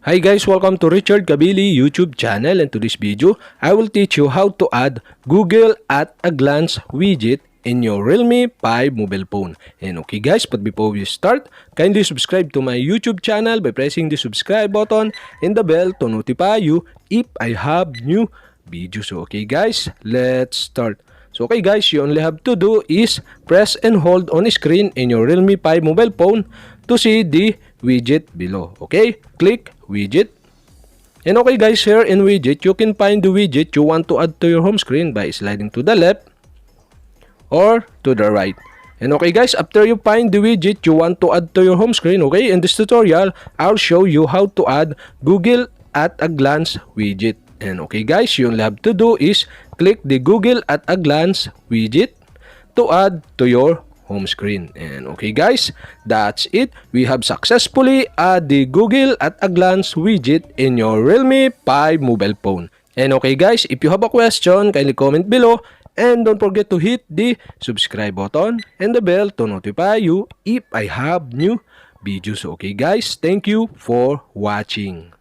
Hi guys, welcome to Richard Cabile YouTube channel, and to this video, I will teach you how to add Google at a glance widget in your Realme 5 mobile phone. And okay guys, but before we start, kindly subscribe to my YouTube channel by pressing the subscribe button and the bell to notify you if I have new videos. So okay guys, let's start. So okay guys, you only have to do is press and hold on screen in your Realme 5 mobile phone to see the widget below. Okay, click widget. And okay guys, here in widget, you can find the widget you want to add to your home screen by sliding to the left or to the right. And okay guys, after you find the widget you want to add to your home screen, okay, in this tutorial, I'll show you how to add Google at a glance widget. And okay guys, you only have to do is click the Google at a glance widget to add to your home screen. And okay guys, that's it. We have successfully added the Google at a glance widget in your Realme 5 mobile phone. And okay guys, if you have a question, kindly comment below. And don't forget to hit the subscribe button and the bell to notify you if I have new videos. Okay guys, thank you for watching.